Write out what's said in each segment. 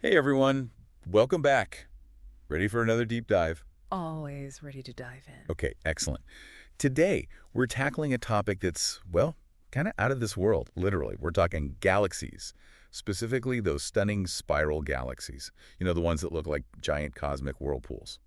Hey everyone, welcome back. Ready for another deep dive? Always ready to dive in. Okay, excellent. Today, we're tackling a topic that's, well, kind of out of this world, literally. We're talking galaxies, specifically those stunning spiral galaxies. You know, the ones that look like giant cosmic whirlpools.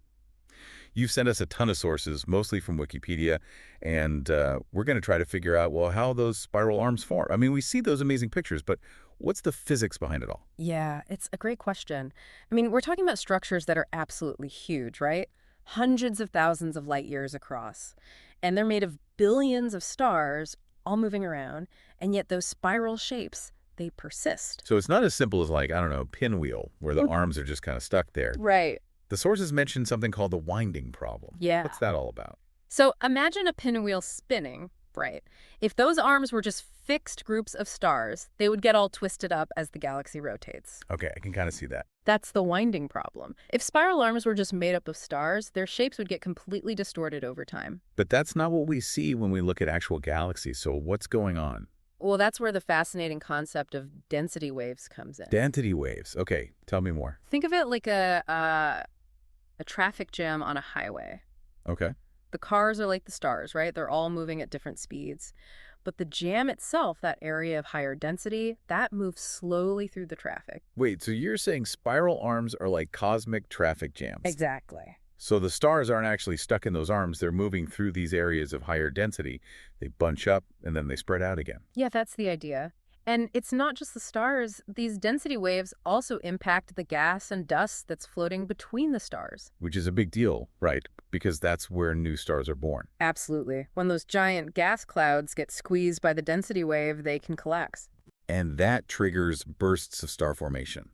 You've sent us a ton of sources, mostly from Wikipedia, and we're going to try to figure out, well, how those spiral arms form. I mean, we see those amazing pictures, but what's the physics behind it all? Yeah, it's a great question. We're talking about structures that are absolutely huge, right? Hundreds of thousands of light years across. And they're made of billions of stars all moving around, and yet those spiral shapes, they persist. So it's not as simple as like, I don't know, pinwheel, where the Mm. arms are just kind of stuck there. Right. The sources mentioned something called the winding problem. Yeah. What's that all about? So imagine a pinwheel spinning, right? If those arms were just fixed groups of stars, they would get all twisted up as the galaxy rotates. Okay, I can kind of see that. That's the winding problem. If spiral arms were just made up of stars, their shapes would get completely distorted over time. But that's not what we see when we look at actual galaxies, so what's going on? Well, that's where the fascinating concept of density waves comes in. Density waves. Okay, tell me more. Think of it like a traffic jam on a highway. Okay. The cars are like the stars, right? They're all moving at different speeds. But the jam itself, that area of higher density, that moves slowly through the traffic. Wait, so you're saying spiral arms are like cosmic traffic jams? Exactly. So the stars aren't actually stuck in those arms, they're moving through these areas of higher density. They bunch up, and then they spread out again. Yeah, that's the idea. And it's not just the stars. These density waves also impact the gas and dust that's floating between the stars. Which is a big deal, right? Because that's where new stars are born. Absolutely. When those giant gas clouds get squeezed by the density wave, they can collapse. And that triggers bursts of star formation.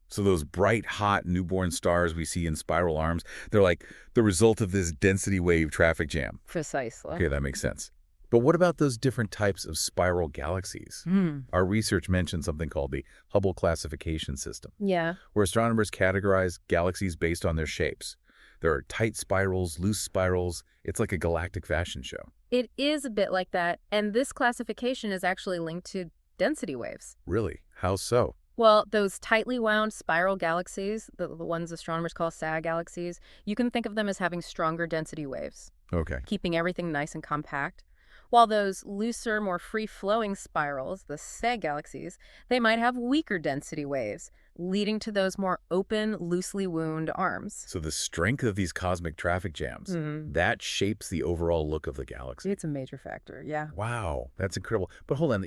So those bright, hot, newborn stars we see in spiral arms, they're like the result of this density wave traffic jam. Precisely. Okay, that makes sense. But what about those different types of spiral galaxies? Our research mentioned something called the Hubble classification system, Yeah. where astronomers categorize galaxies based on their shapes. There are tight spirals, loose spirals. It's like a galactic fashion show. It is a bit like that. And this classification is actually linked to density waves. Really? How so? Well, those tightly wound spiral galaxies, the ones astronomers call SAG galaxies, you can think of them as having stronger density waves, Okay. keeping everything nice and compact. While those looser, more free-flowing spirals, the SAG galaxies, they might have weaker density waves, leading to those more open, loosely wound arms. So the strength of these cosmic traffic jams, that shapes the overall look of the galaxy. It's a major factor, yeah. Wow, that's incredible. But hold on,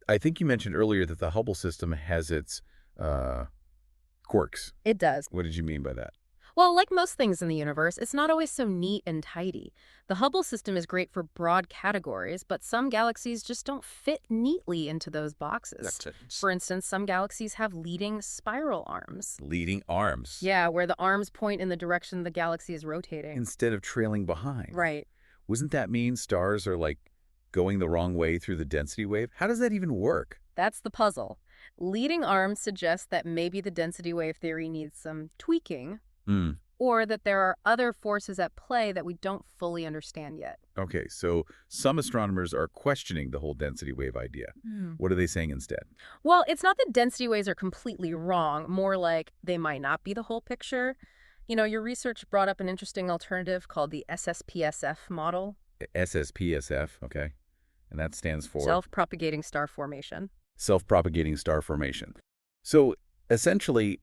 I think you mentioned earlier that the Hubble system has its quirks. It does. What did you mean by that? Well, like most things in the universe, it's not always so neat and tidy. The Hubble system is great for broad categories, but some galaxies just don't fit neatly into those boxes. For instance, some galaxies have leading spiral arms. Leading arms. Yeah, where the arms point in the direction the galaxy is rotating. Instead of trailing behind. Right. Wouldn't that mean stars are like going the wrong way through the density wave? How does that even work? That's the puzzle. Leading arms suggest that maybe the density wave theory needs some tweaking, or that there are other forces at play that we don't fully understand yet. Okay, so some astronomers are questioning the whole density wave idea. What are they saying instead? Well, it's not that density waves are completely wrong, more like they might not be the whole picture. You know, your research brought up an interesting alternative called the SSPSF model. SSPSF, okay. And that stands for? Self-propagating star formation. Self-propagating star formation. So essentially,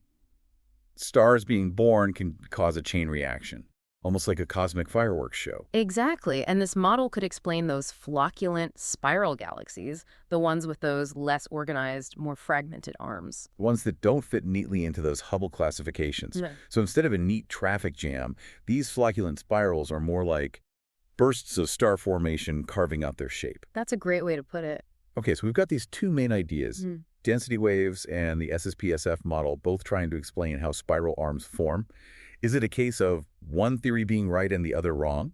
stars being born can cause a chain reaction, almost like a cosmic fireworks show. Exactly, and this model could explain those flocculent spiral galaxies, the ones with those less organized, more fragmented arms. Ones that don't fit neatly into those Hubble classifications. Right. So instead of a neat traffic jam, these flocculent spirals are more like bursts of star formation carving out their shape. That's a great way to put it. Okay, so we've got these two main ideas, density waves and the SSPSF model, both trying to explain how spiral arms form. Is it a case of one theory being right and the other wrong?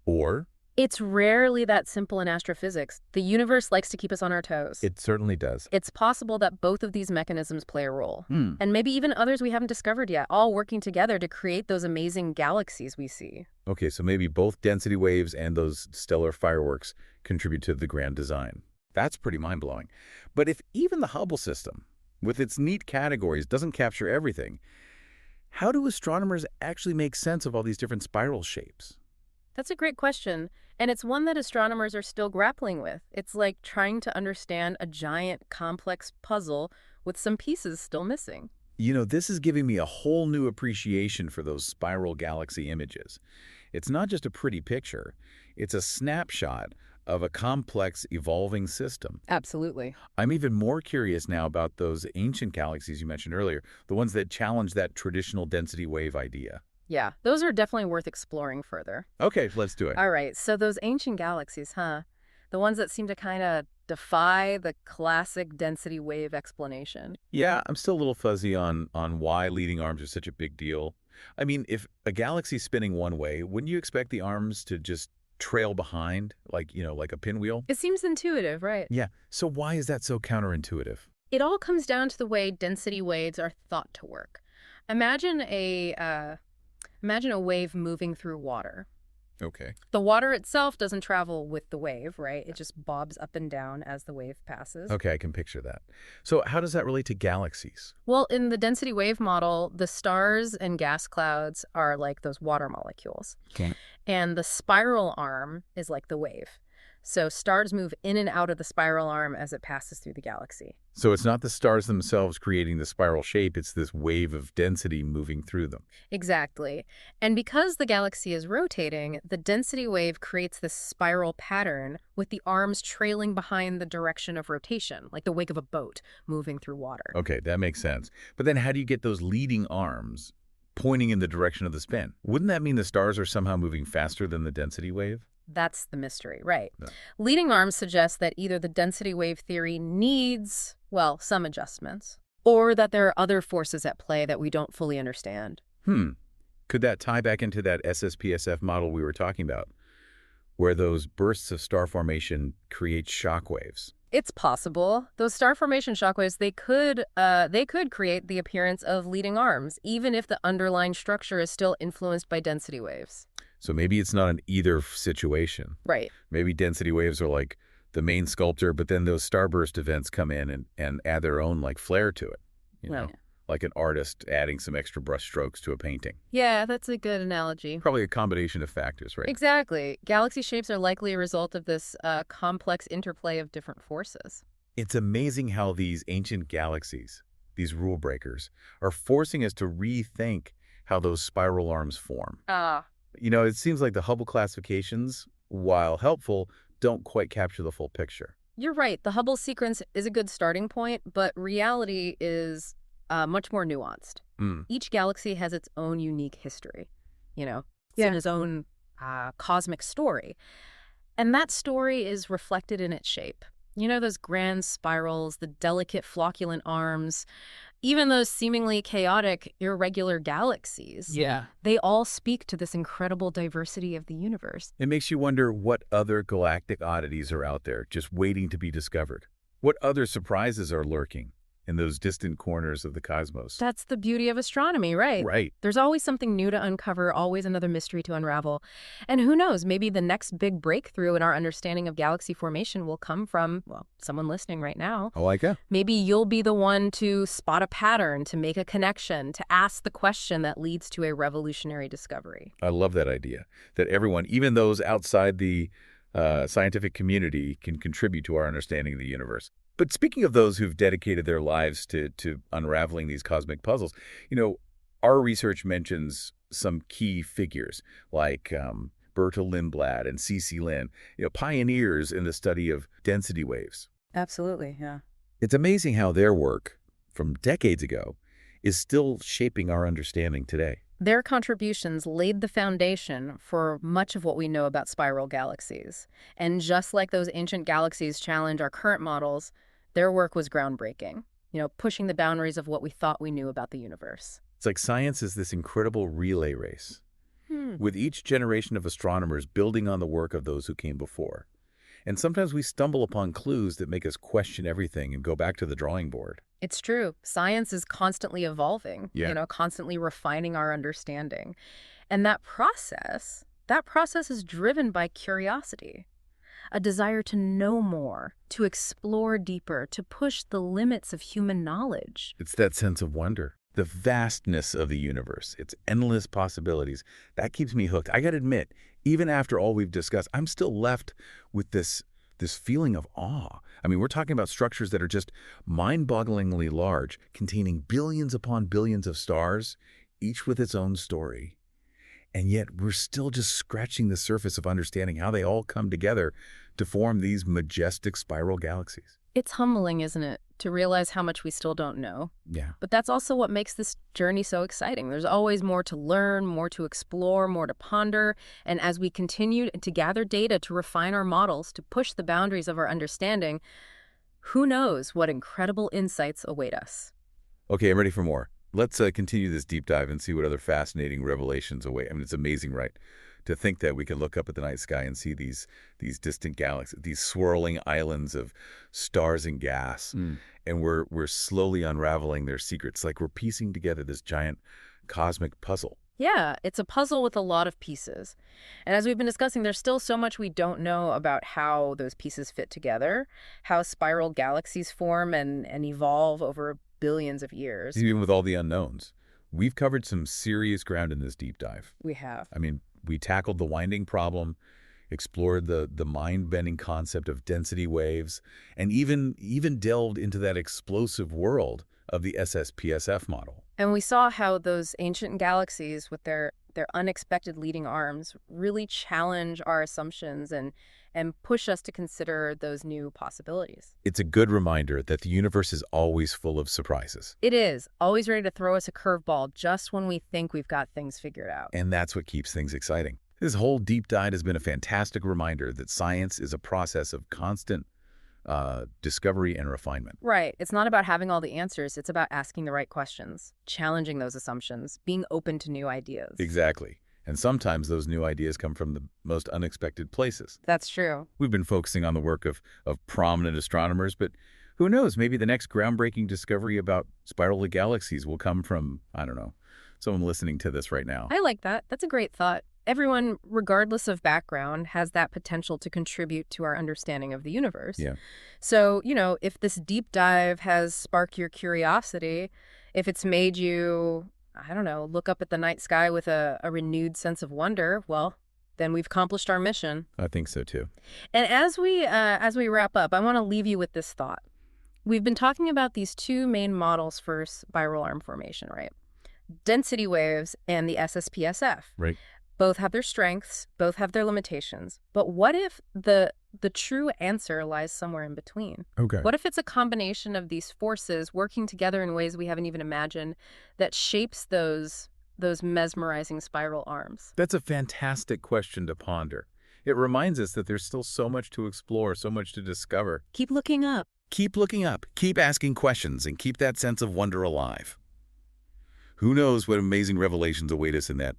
Or? It's rarely that simple in astrophysics. The universe likes to keep us on our toes. It certainly does. It's possible that both of these mechanisms play a role, and maybe even others we haven't discovered yet, all working together to create those amazing galaxies we see. Okay, so maybe both density waves and those stellar fireworks contribute to the grand design. That's pretty mind-blowing. But if even the Hubble system, with its neat categories, doesn't capture everything. How do astronomers actually make sense of all these different spiral shapes? That's a great question, and it's one that astronomers are still grappling with. It's like trying to understand a giant, complex puzzle with some pieces still missing. This is giving me a whole new appreciation for those spiral galaxy images. It's not just a pretty picture, it's a snapshot of a complex, evolving system. Absolutely. I'm even more curious now about those ancient galaxies you mentioned earlier, the ones that challenge that traditional density wave idea. Yeah, those are definitely worth exploring further. Okay, let's do it. All right, so those ancient galaxies, huh? The ones that seem to kind of defy the classic density wave explanation. Yeah, I'm still a little fuzzy on why leading arms are such a big deal. I mean, if a galaxy's spinning one way, wouldn't you expect the arms to just trail behind, like a pinwheel? It seems intuitive, right? Yeah, so why is that so counterintuitive? It all comes down to the way density waves are thought to work. Imagine a wave moving through water. Okay. The water itself doesn't travel with the wave, right? It just bobs up and down as the wave passes. Okay, I can picture that. So how does that relate to galaxies? Well, in the density wave model, the stars and gas clouds are like those water molecules. Okay. And the spiral arm is like the wave. So stars move in and out of the spiral arm as it passes through the galaxy. So it's not the stars themselves creating the spiral shape, it's this wave of density moving through them. Exactly. And because the galaxy is rotating, the density wave creates this spiral pattern with the arms trailing behind the direction of rotation, like the wake of a boat moving through water. Okay, that makes sense. But then how do you get those leading arms pointing in the direction of the spin? Wouldn't that mean the stars are somehow moving faster than the density wave? That's the mystery, right? Yeah. Leading arms suggest that either the density wave theory needs, well, some adjustments, or that there are other forces at play that we don't fully understand. Could that tie back into that SSPSF model we were talking about, where those bursts of star formation create shock waves? It's possible. Those star formation shockwaves, they could create the appearance of leading arms, even if the underlying structure is still influenced by density waves. So maybe it's not an either situation. Right. Maybe density waves are like the main sculptor, but then those starburst events come in and add their own flair to it, Well, like an artist adding some extra brush strokes to a painting. yeah, that's a good analogy. Probably a combination of factors, right? Exactly. Galaxy shapes are likely a result of this complex interplay of different forces. It's amazing how these ancient galaxies, these rule breakers, are forcing us to rethink how those spiral arms form. It seems like the Hubble classifications, while helpful, don't quite capture the full picture. You're right. The Hubble sequence is a good starting point, but reality is much more nuanced. Each galaxy has its own unique history, it's in its own cosmic story. And that story is reflected in its shape. Those grand spirals, the delicate flocculent arms, even those seemingly chaotic, irregular galaxies. Yeah. They all speak to this incredible diversity of the universe. It makes you wonder what other galactic oddities are out there just waiting to be discovered. What other surprises are lurking in those distant corners of the cosmos? That's the beauty of astronomy, right? Right. There's always something new to uncover, always another mystery to unravel. And who knows, maybe the next big breakthrough in our understanding of galaxy formation will come from, well, someone listening right now. I like it. Maybe you'll be the one to spot a pattern, to make a connection, to ask the question that leads to a revolutionary discovery. I love that idea, that everyone, even those outside the scientific community, can contribute to our understanding of the universe. But speaking of those who've dedicated their lives to unraveling these cosmic puzzles, our research mentions some key figures like Lindblad and Lin, pioneers in the study of density waves. Absolutely, yeah. It's amazing how their work from decades ago is still shaping our understanding today. Their contributions laid the foundation for much of what we know about spiral galaxies. And just like those ancient galaxies challenge our current models, their work was groundbreaking, pushing the boundaries of what we thought we knew about the universe. It's like science is this incredible relay race, with each generation of astronomers building on the work of those who came before. And sometimes we stumble upon clues that make us question everything and go back to the drawing board. It's true. Science is constantly evolving, constantly refining our understanding. And that process is driven by curiosity. a desire to know more, to explore deeper, to push the limits of human knowledge. It's that sense of wonder, the vastness of the universe, its endless possibilities. That keeps me hooked. I got to admit, even after all we've discussed, I'm still left with this feeling of awe. I mean, we're talking about structures that are just mind-bogglingly large, containing billions upon billions of stars, each with its own story. And yet we're still just scratching the surface of understanding how they all come together to form these majestic spiral galaxies. It's humbling, isn't it, to realize how much we still don't know? Yeah. But that's also what makes this journey so exciting. There's always more to learn, more to explore, more to ponder. And as we continue to gather data to refine our models, to push the boundaries of our understanding, who knows what incredible insights await us. Okay, I'm ready for more. Let's continue this deep dive and see what other fascinating revelations await. I mean, it's amazing, right? To think that we can look up at the night sky and see these distant galaxies, these swirling islands of stars and gas, and we're slowly unraveling their secrets, like we're piecing together this giant cosmic puzzle. Yeah, it's a puzzle with a lot of pieces. And as we've been discussing, there's still so much we don't know about how those pieces fit together, how spiral galaxies form and evolve over billions of years. Even with all the unknowns, we've covered some serious ground in this deep dive. We have. I mean, we tackled the winding problem, explored the mind-bending concept of density waves, and even delved into that explosive world of the SSPSF model. And we saw how those ancient galaxies with their unexpected leading arms really challenge our assumptions and push us to consider those new possibilities. It's a good reminder that the universe is always full of surprises. It is, always ready to throw us a curveball just when we think we've got things figured out. And that's what keeps things exciting. This whole deep dive has been a fantastic reminder that science is a process of constant discovery and refinement. Right. It's not about having all the answers. It's about asking the right questions, challenging those assumptions, being open to new ideas. Exactly. And sometimes those new ideas come from the most unexpected places. That's true. We've been focusing on the work of prominent astronomers, but who knows, maybe the next groundbreaking discovery about spiral galaxies will come from, I don't know, someone listening to this right now. I like that. That's a great thought. Everyone, regardless of background, has that potential to contribute to our understanding of the universe. Yeah. So, if this deep dive has sparked your curiosity, if it's made you, I don't know, look up at the night sky with a renewed sense of wonder, well, then we've accomplished our mission. I think so, too. And as we wrap up, I want to leave you with this thought. We've been talking about these two main models for spiral arm formation, right? Density waves and the SSPSF. Right. Both have their strengths, both have their limitations. But what if the true answer lies somewhere in between? Okay. What if it's a combination of these forces working together in ways we haven't even imagined that shapes those mesmerizing spiral arms? That's a fantastic question to ponder. It reminds us that there's still so much to explore, so much to discover. Keep looking up. Keep looking up, keep asking questions, and keep that sense of wonder alive. Who knows what amazing revelations await us in that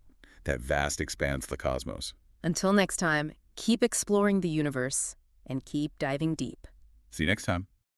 vast expanse of the cosmos. Until next time, keep exploring the universe and keep diving deep. See you next time.